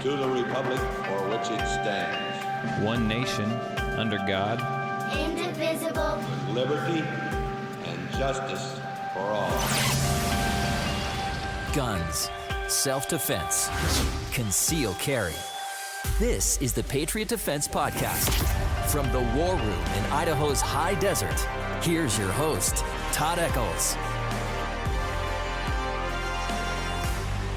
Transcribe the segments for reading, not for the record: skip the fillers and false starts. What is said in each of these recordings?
to the republic for which it stands, one nation, under God, indivisible, with liberty and justice for all. Guns, self-defense, concealed carry. This is the Patriot Defense Podcast. From the war room in Idaho's high desert, here's your host, Todd Echols.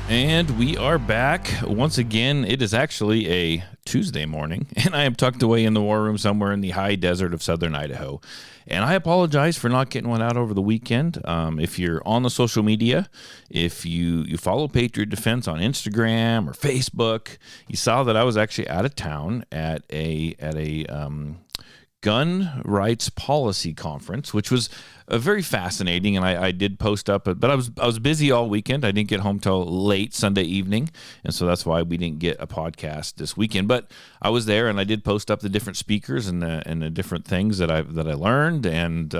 And we are back once again. It is actually a Tuesday morning, and I am tucked away in the war room somewhere in the high desert of southern Idaho. And I apologize for not getting one out over the weekend. If you're on the social media, if you follow Patriot Defense on Instagram or Facebook, you saw that I was actually out of town at a gun rights policy conference, which was very fascinating, and I did post up, but I was busy all weekend. I didn't get home till late Sunday evening, and so that's why we didn't get a podcast this weekend. But I was there, and I did post up the different speakers and the different things that I learned, and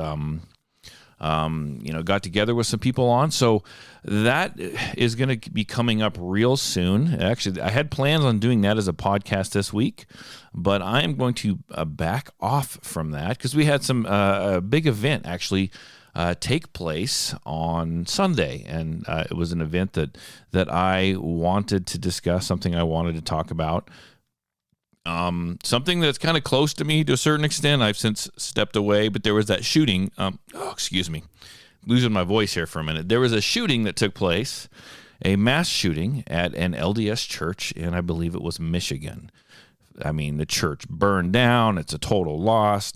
got together with some people on. So that is going to be coming up real soon. Actually, I had plans on doing that as a podcast this week, but I am going to back off from that because we had some a big event actually take place on Sunday, and it was an event that I wanted to discuss, something I wanted to talk about. Something that's kind of close to me to a certain extent. I've since stepped away, but there was that shooting. Excuse me, losing my voice here for a minute. There was a shooting that took place, a mass shooting at an LDS church, and I believe it was Michigan. I mean, the church burned down. It's a total loss.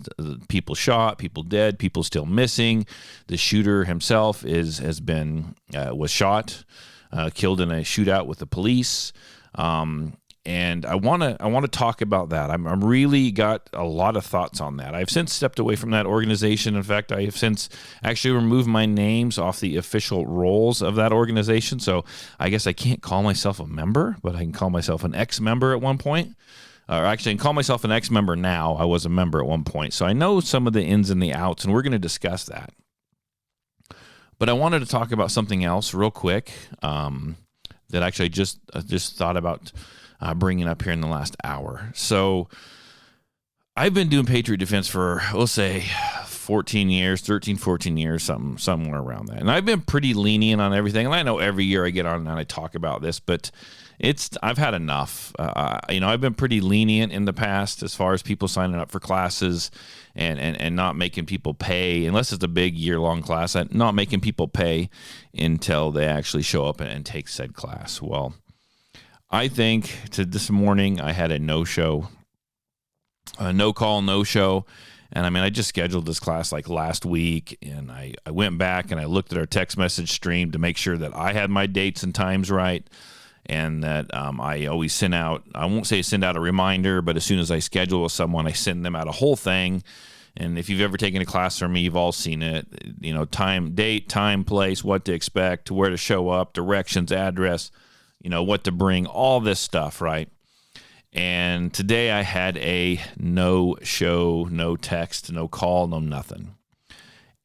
People shot, people dead, people still missing. The shooter himself was shot, killed in a shootout with the police. And I want to talk about that. I'm really got a lot of thoughts on that. I've since stepped away from that organization. In fact, I have since actually removed my names off the official roles of that organization. So I guess I can't call myself a member, but I can call myself an ex-member at one point. Or actually, I can call myself an ex-member now. I was a member at one point. So I know some of the ins and the outs, and we're going to discuss that. But I wanted to talk about something else real quick that actually I just thought about bringing up here in the last hour. So I've been doing Patriot Defense for, we'll say, 14 years, somewhere around that. And I've been pretty lenient on everything. And I know every year I get on and I talk about this, but I've had enough. I've been pretty lenient in the past as far as people signing up for classes and not making people pay, unless it's a big year-long class, not making people pay until they actually show up and take said class. Well, I think this morning I had a no-show, a no-call, no-show. And I mean, I just scheduled this class like last week, and I went back and I looked at our text message stream to make sure that I had my dates and times right, and that I always send out, I won't say send out a reminder, but as soon as I schedule with someone, I send them out a whole thing. And if you've ever taken a class from me, you've all seen it. Time, date, time, place, what to expect, where to show up, directions, address, what to bring, all this stuff, right? And today I had a no show, no text, no call, no nothing.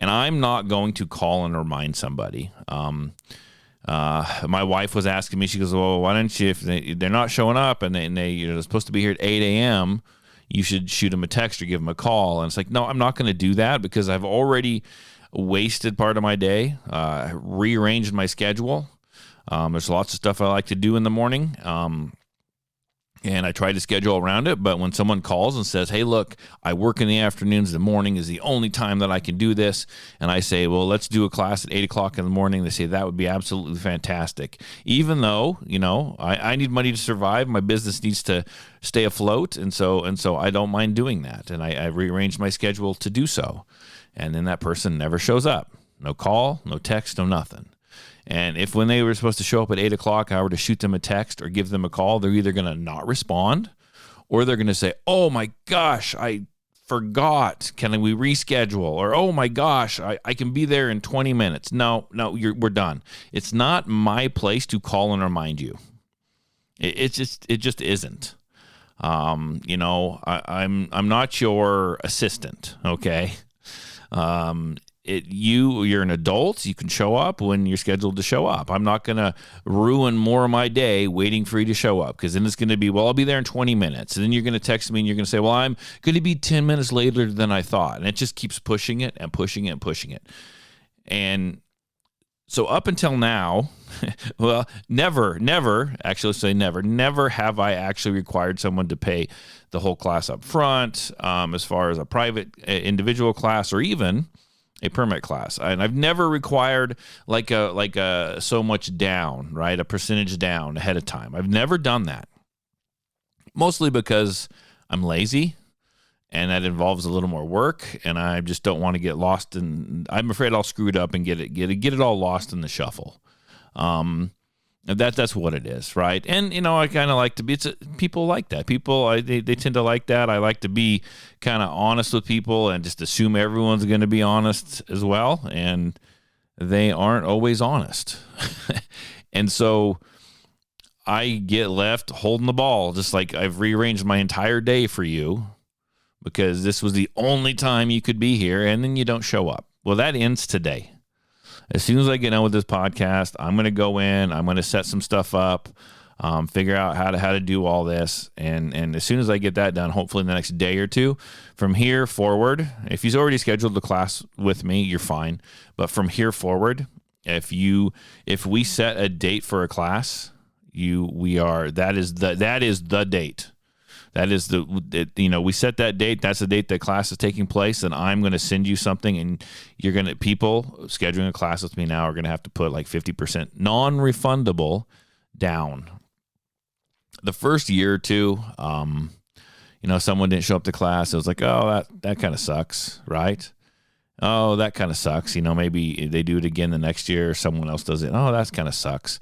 And I'm not going to call and remind somebody. My wife was asking me, she goes, well, why don't you, if they're not showing up and they're supposed to be here at 8 a.m., you should shoot them a text or give them a call. And it's like, no, I'm not going to do that because I've already wasted part of my day, rearranged my schedule. There's lots of stuff I like to do in the morning. And I try to schedule around it, but when someone calls and says, hey, look, I work in the afternoons, the morning is the only time that I can do this, and I say, well, let's do a class at 8 o'clock in the morning, they say that would be absolutely fantastic. Even though, I need money to survive, my business needs to stay afloat, and so I don't mind doing that, and I rearranged my schedule to do so. And then that person never shows up. No call, no text, no nothing. And if when they were supposed to show up at 8 o'clock, I were to shoot them a text or give them a call, they're either going to not respond or they're going to say, oh my gosh, I forgot. Can we reschedule? Or, oh my gosh, I can be there in 20 minutes. No, we're done. It's not my place to call and remind you. It just isn't. I'm not your assistant. Okay. you're an adult. You can show up when you're scheduled to show up. I'm not going to ruin more of my day waiting for you to show up, because then it's going to be, well, I'll be there in 20 minutes. And then you're going to text me and you're going to say, well, I'm going to be 10 minutes later than I thought. And it just keeps pushing it and pushing it and pushing it. And so up until now, well, never have I actually required someone to pay the whole class up front, as far as a private individual class or even a permit class. And I've never required like a so much down, right? A percentage down ahead of time. I've never done that. Mostly because I'm lazy, and that involves a little more work, and I just don't want to get lost in. I'm afraid I'll screw it up and get it all lost in the shuffle. That's what it is, right? And I kind of like to be. People like that. People they tend to like that. I like to be kind of honest with people and just assume everyone's going to be honest as well, and they aren't always honest. And so I get left holding the ball, just like I've rearranged my entire day for you because this was the only time you could be here, and then you don't show up. Well, that ends today. As soon as I get on with this podcast, I'm going to go in, I'm going to set some stuff up, figure out how to do all this. And as soon as I get that done, hopefully in the next day or two, from here forward, if he's already scheduled the class with me, you're fine. But from here forward, if we set a date for a class, that is the date. That is we set that date. That's the date that class is taking place, and I'm going to send you something, and people scheduling a class with me now are going to have to put like 50% non-refundable down. The first year or two, someone didn't show up to class. It was like, oh, that kind of sucks, right? Oh, that kind of sucks. Maybe they do it again the next year, or someone else does it. Oh, that kind of sucks.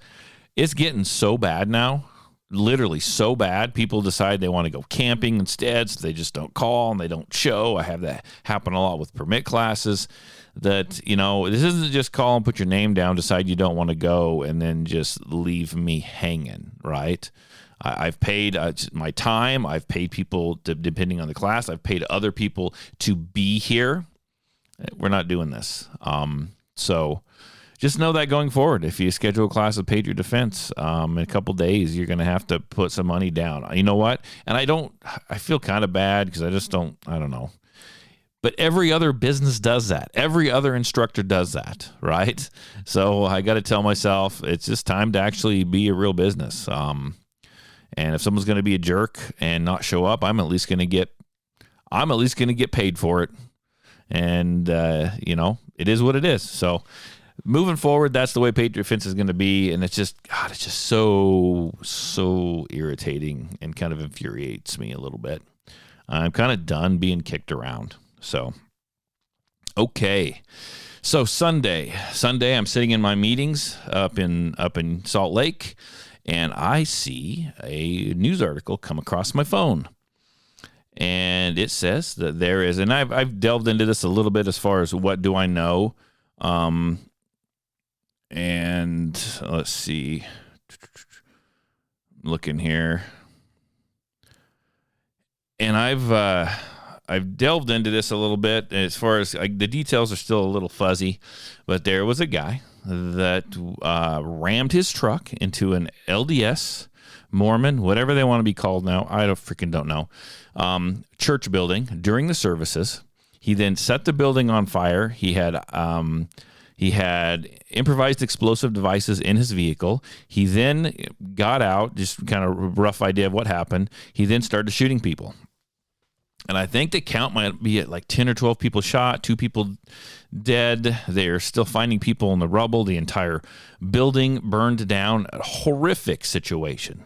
It's getting so bad now. Literally so bad, people decide they want to go camping instead, so they just don't call and they don't show. I have that happen a lot with permit classes, that this isn't just call and put your name down, decide you don't want to go, and then just leave me hanging, right? I've paid my time. I've paid people, depending on the class, I've paid other people to be here. We're not doing this. So just know that going forward, if you schedule a class of Patriot Defense in a couple days, you're going to have to put some money down. You know what? And I feel kind of bad because I don't know. But every other business does that. Every other instructor does that, right? So I got to tell myself it's just time to actually be a real business. And if someone's going to be a jerk and not show up, I'm at least going to get paid for it. And it is what it is. So moving forward, that's the way Patriot Defense is going to be, and it's just so irritating and kind of infuriates me a little bit. I'm kind of done being kicked around. So, okay. So Sunday, I'm sitting in my meetings up in Salt Lake, and I see a news article come across my phone. And it says that there is, and I've delved into this a little bit as far as what do I know. And let's see, looking here, and I've delved into this a little bit as far as the details are still a little fuzzy, but there was a guy that rammed his truck into an LDS, Mormon, whatever they want to be called now, I don't know, church building during the services. He then set the building on fire. He had improvised explosive devices in his vehicle. He then got out, just kind of rough idea of what happened. He then started shooting people. And I think the count might be at like 10 or 12 people shot, 2 people dead. They're still finding people in the rubble. The entire building burned down. A horrific situation.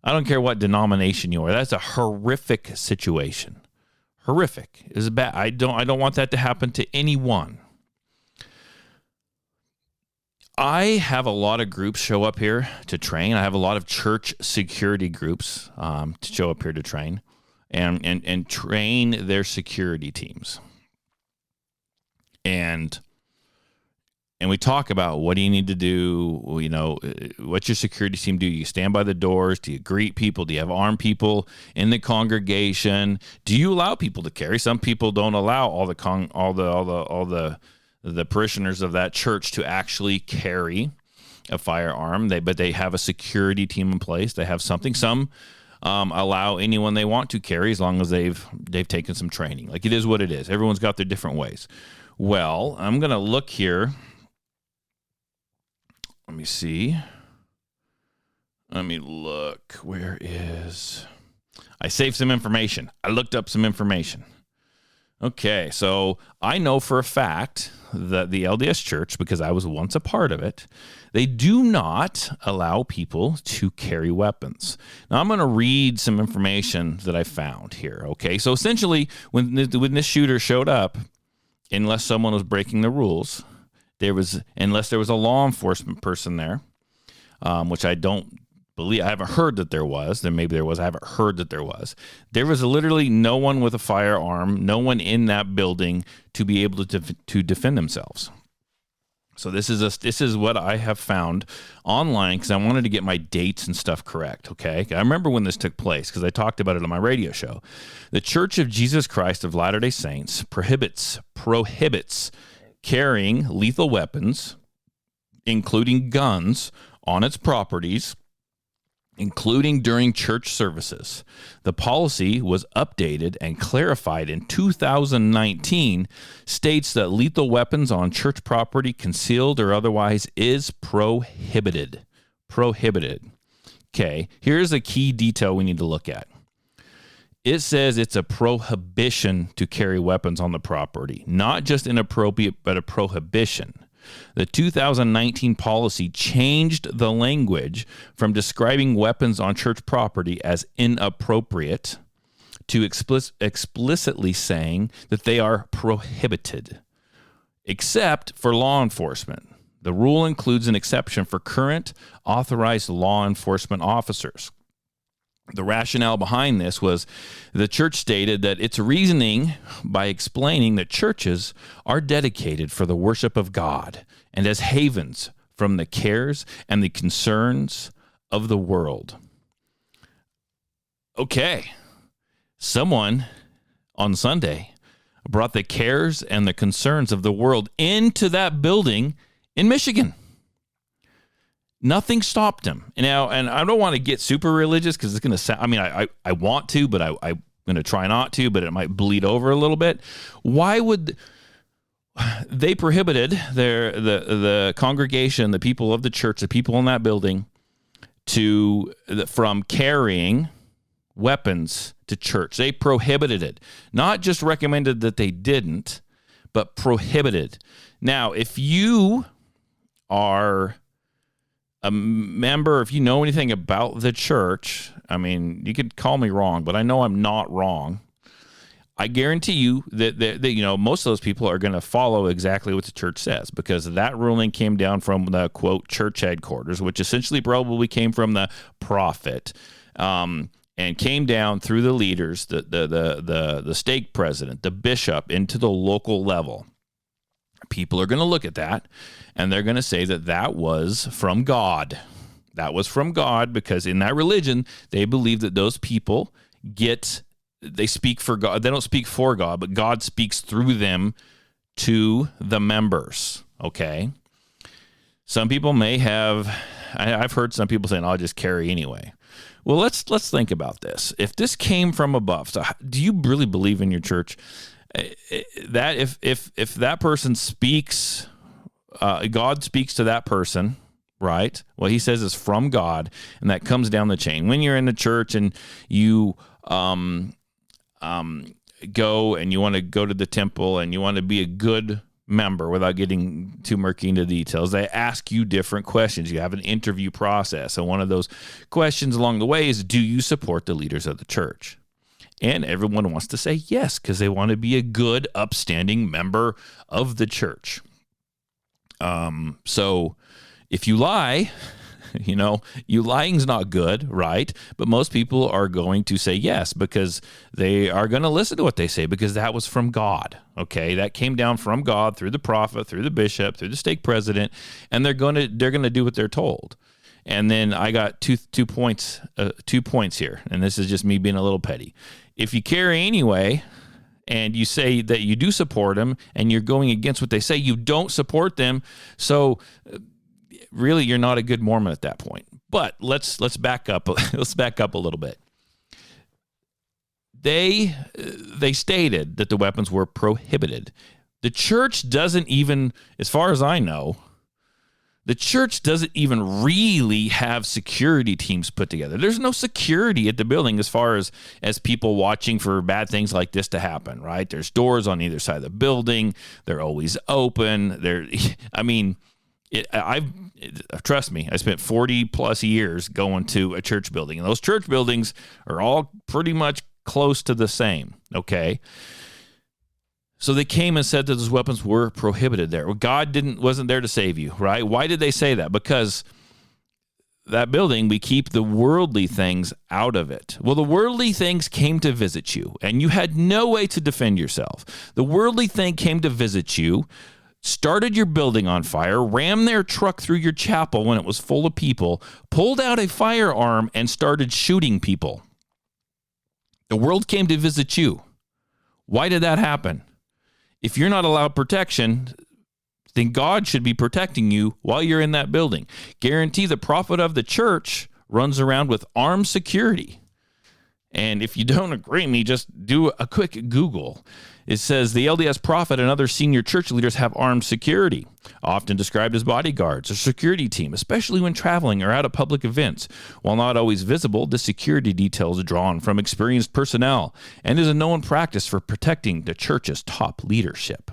I don't care what denomination you are. That's a horrific situation. Horrific. It's bad. I don't want that to happen to anyone. I have a lot of groups show up here to train. I have a lot of church security groups to show up here to train and train their security teams. And we talk about what do you need to do? What's your security team do? You stand by the doors? Do you greet people? Do you have armed people in the congregation? Do you allow people to carry? Some people don't allow all the the parishioners of that church to actually carry a firearm. But they have a security team in place. They have something. Some allow anyone they want to carry as long as they've taken some training. Like, it is what it is. Everyone's got their different ways. Well, I'm going to look here. Let me see. Let me look. Where is... I saved some information. I looked up some information. Okay, so I know for a fact that the LDS Church, because I was once a part of it, they do not allow people to carry weapons. Now, I'm going to read some information that I found here, okay? So essentially, when this shooter showed up, unless someone was breaking the rules, unless there was a law enforcement person there, which I don't believe, I haven't heard that there was. Then maybe there was. I haven't heard that there was. There was literally no one with a firearm, no one in that building to be able to defend themselves. So this is what I have found online, because I wanted to get my dates and stuff correct. Okay, I remember when this took place because I talked about it on my radio show. The Church of Jesus Christ of Latter-day Saints prohibits carrying lethal weapons, including guns, on its properties, including during church services. The policy was updated and clarified in 2019, states that lethal weapons on church property, concealed or otherwise, is prohibited. Prohibited. Okay, here's a key detail we need to look at. It says it's a prohibition to carry weapons on the property, not just inappropriate, but a prohibition. The 2019 policy changed the language from describing weapons on church property as inappropriate to explicitly saying that they are prohibited, except for law enforcement. The rule includes an exception for current authorized law enforcement officers. The rationale behind this was the church stated that its reasoning by explaining that churches are dedicated for the worship of God and as havens from the cares and the concerns of the world. Okay, someone on Sunday brought the cares and the concerns of the world into that building in Michigan. Nothing stopped him. And I don't want to get super religious because it's going to sound, I mean, I want to, but I'm going to try not to, but it might bleed over a little bit. Why would they prohibited the congregation, the people of the church, the people in that building from carrying weapons to church? They prohibited it. Not just recommended that they didn't, but prohibited. Now, if you are a member, if you know anything about the church, I mean, you could call me wrong, but I know I'm not wrong. I guarantee you that most of those people are going to follow exactly what the church says, because that ruling came down from the, quote, church headquarters, which essentially probably came from the prophet, and came down through the leaders, the stake president, the bishop, into the local level. People are going to look at that, and they're going to say that was from God. That was from God, because in that religion, they believe that those people they speak for God. They don't speak for God, but God speaks through them to the members, okay? Some people may have, I've heard some people saying, I'll just carry anyway. Well, let's think about this. If this came from above, so do you really believe in your church that if that person speaks, God speaks to that person, right? What he says is from God, and that comes down the chain. When you're in the church and you go and you want to go to the temple and you want to be a good member without getting too murky into details, they ask you different questions. You have an interview process, and one of those questions along the way is, do you support the leaders of the church? And everyone wants to say yes, because they want to be a good, upstanding member of the church. So if you lie, you lying's not good, right? But most people are going to say yes, because they are going to listen to what they say, because that was from God. Okay, that came down from God through the prophet, through the bishop, through the stake president, and they're going to do what they're told. And then I got two points here, and this is just me being a little petty. If you carry anyway, and you say that you do support them, and you're going against what they say, you don't support them. So really, you're not a good Mormon at that point. But let's back up. Let's back up a little bit. They stated that the weapons were prohibited. The church doesn't even, as far as I know, the church doesn't even really have security teams put together. There's no security at the building as far as people watching for bad things like this to happen, right? There's doors on either side of the building. They're always open. Trust me, I spent 40 plus years going to a church building, and those church buildings are all pretty much close to the same, okay? So they came and said that those weapons were prohibited there. Well, God wasn't there to save you, right? Why did they say that? Because that building, we keep the worldly things out of it. Well, the worldly things came to visit you, and you had no way to defend yourself. The worldly thing came to visit you, started your building on fire, rammed their truck through your chapel when it was full of people, pulled out a firearm, and started shooting people. The world came to visit you. Why did that happen? If you're not allowed protection, then God should be protecting you while you're in that building. Guarantee the prophet of the church runs around with armed security. And if you don't agree with me, just do a quick Google. It says the LDS prophet and other senior church leaders have armed security, often described as bodyguards or security team, especially when traveling or out at public events. While not always visible, the security details are drawn from experienced personnel and is a known practice for protecting the church's top leadership.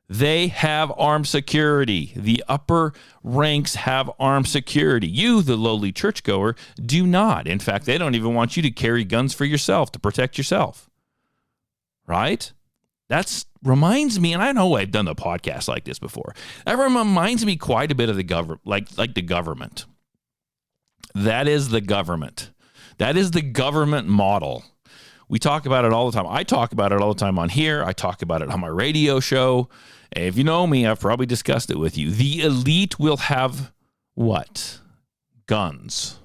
They have armed security. The upper ranks have armed security. You, the lowly churchgoer, do not. In fact, they don't even want you to carry guns for yourself to protect yourself. Right? That reminds me, and I know I've done a podcast like this before. That reminds me quite a bit of the government, like the government. That is the government. That is the government model. We talk about it all the time. I talk about it all the time on here. I talk about it on my radio show. If you know me, I've probably discussed it with you. The elite will have what? Guns.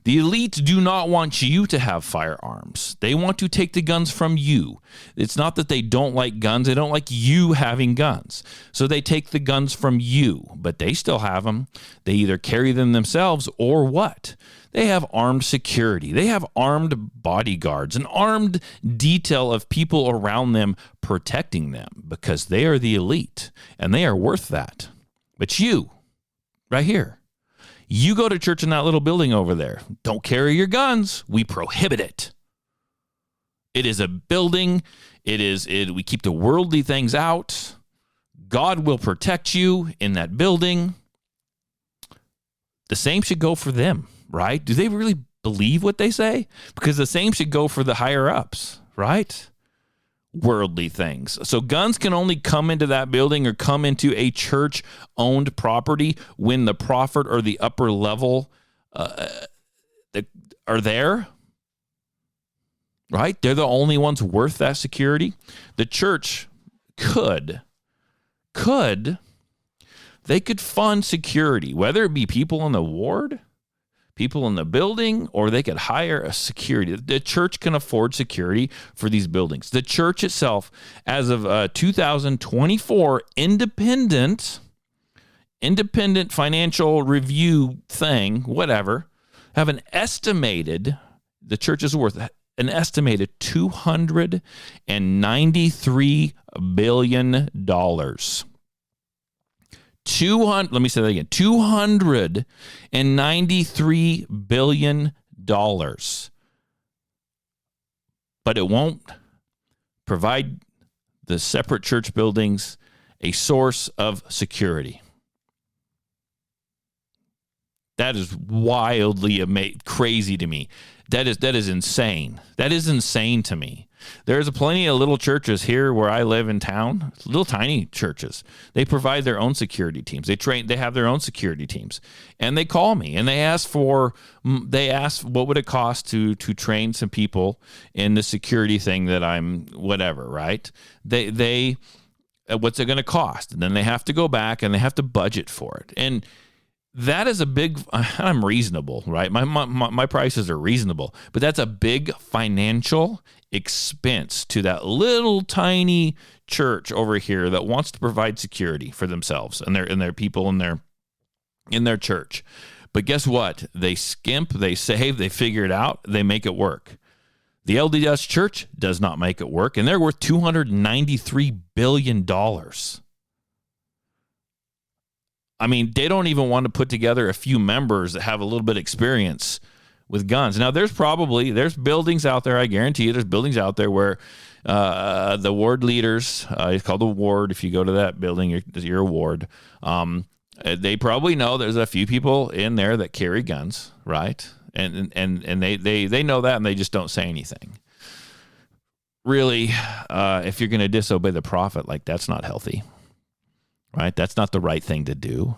The elite do not want you to have firearms. They want to take the guns from you. It's not that they don't like guns. They don't like you having guns. So they take the guns from you, but they still have them. They either carry them themselves or what? They have armed security. They have armed bodyguards, an armed detail of people around them protecting them because they are the elite and they are worth that. But you, right here, you go to church in that little building over there. Don't carry your guns. We prohibit it. It is a building. We keep the worldly things out. God will protect you in that building. The same should go for them, right? Do they really believe what they say? Because the same should go for the higher ups, right? Worldly things. So guns can only come into that building or come into a church-owned property when the prophet or the upper level are there, right? They're the only ones worth that security. The church could fund security, whether it be people in the ward, people in the building, or they could hire a security. The church can afford security for these buildings. The church itself, as of 2024, independent financial review thing, whatever, have an estimated, the church is worth an estimated $293 billion. Let me say that again. $293 billion. But it won't provide the separate church buildings a source of security. That is wildly crazy to me. That is insane. That is insane to me. There's plenty of little churches here where I live in town, little tiny churches. They provide their own security teams. They have their own security teams. And they call me and they ask what would it cost to train some people in the security thing that I'm whatever, right? They what's it going to cost? And then they have to go back and they have to budget for it. And that is I'm reasonable, right? My prices are reasonable, but that's a big financial expense to that little tiny church over here that wants to provide security for themselves and their people in their church. But guess what? They skimp, they save, they figure it out, they make it work. The LDS Church does not make it work, and they're worth $293 billion. I mean, they don't even want to put together a few members that have a little bit of experience with guns. Now, there's buildings out there, I guarantee you, there's buildings out there where the ward leaders, it's called a ward. If you go to that building, you're a ward. They probably know there's a few people in there that carry guns, right? And they know that, and they just don't say anything. Really, if you're going to disobey the prophet, like, that's not healthy, right? That's not the right thing to do.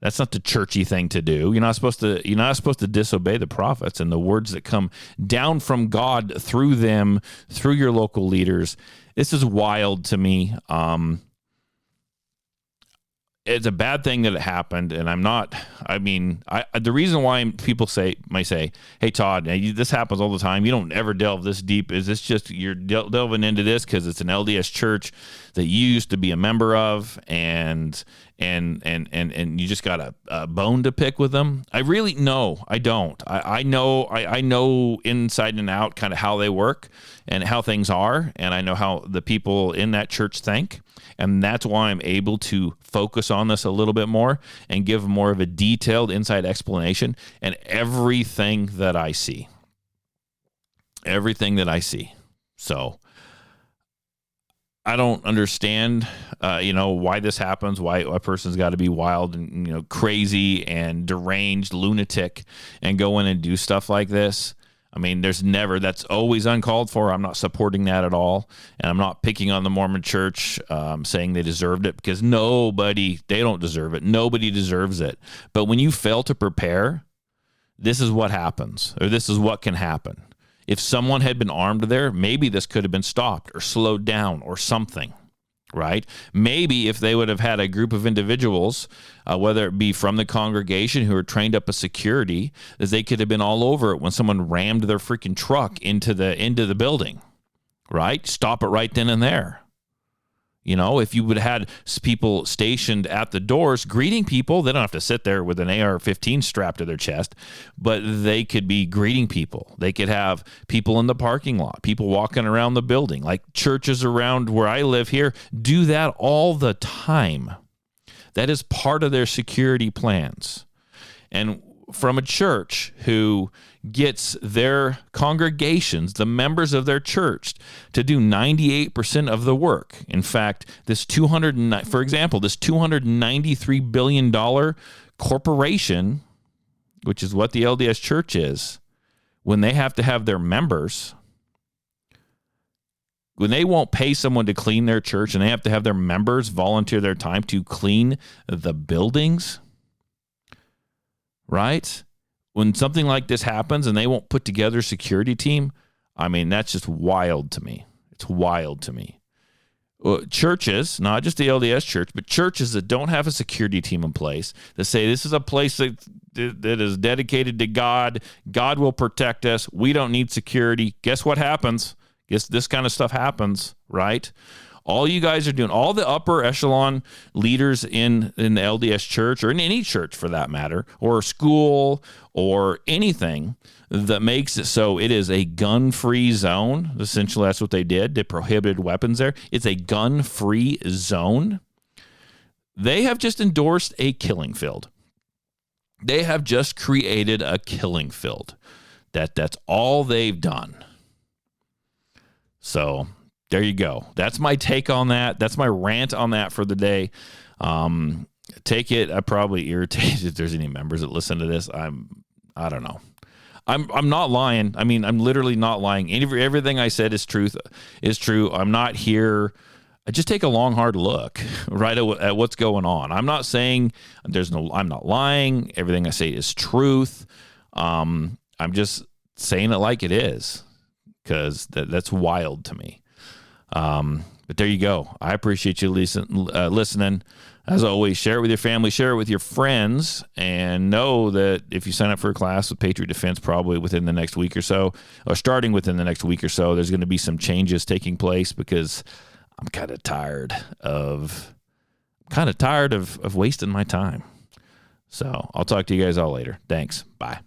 That's not the churchy thing to do. You're not supposed to disobey the prophets and the words that come down from God through them, through your local leaders. This is wild to me. It's a bad thing that it happened, and the reason why people might say, hey, Todd, this happens all the time. You don't ever delve this deep. Is this just you're delving into this because it's an LDS church that you used to be a member of, and you just got a bone to pick with them? I don't. I know inside and out kind of how they work and how things are, and I know how the people in that church think. And that's why I'm able to focus on this a little bit more and give more of a detailed inside explanation and everything that I see. So I don't understand, why this happens, why a person's got to be wild and, crazy and deranged lunatic and go in and do stuff like this. I mean, that's always uncalled for. I'm not supporting that at all. And I'm not picking on the Mormon church, saying they deserved it, because they don't deserve it. Nobody deserves it. But when you fail to prepare, this is what happens, or this is what can happen. If someone had been armed there, maybe this could have been stopped or slowed down or something. Right? Maybe if they would have had a group of individuals, whether it be from the congregation who are trained up as security, that they could have been all over it when someone rammed their freaking truck into the building, right? Stop it right then and there. If you would have had people stationed at the doors greeting people, they don't have to sit there with an AR-15 strapped to their chest, but they could be greeting people. They could have people in the parking lot, people walking around the building, like churches around where I live here do that all the time. That is part of their security plans. And from a church who gets their congregations, the members of their church, to do 98% of the work. In fact, this $293 billion corporation, which is what the LDS Church is, when they have to have their members, when they won't pay someone to clean their church and they have to have their members volunteer their time to clean the buildings, right? When something like this happens and they won't put together a security team, that's just wild to me. It's wild to me. Churches, not just the LDS Church, but churches that don't have a security team in place, that say this is a place that is dedicated to God. God will protect us. We don't need security. Guess what happens? Guess this kind of stuff happens, right? All you guys are doing, all the upper echelon leaders in the LDS church, or in any church for that matter, or school, or anything that makes it so it is a gun-free zone. Essentially, that's what they did. They prohibited weapons there. It's a gun-free zone. They have just endorsed a killing field. They have just created a killing field. That's all they've done. So there you go. That's my take on that. That's my rant on that for the day. Take it. I probably irritated if there's any members that listen to this. I don't know. I'm not lying. I'm literally not lying. Everything I said is true. I'm not here. I just take a long, hard look right at what's going on. I'm not saying I'm not lying. Everything I say is truth. I'm just saying it like it is, because that's wild to me. But there you go. I appreciate you listening. As always, share it with your family, share it with your friends, and know that if you sign up for a class with Patriot Defense, probably within the next week or so, or starting within the next week or so, there's going to be some changes taking place because I'm kind of tired of wasting my time. So I'll talk to you guys all later. Thanks. Bye.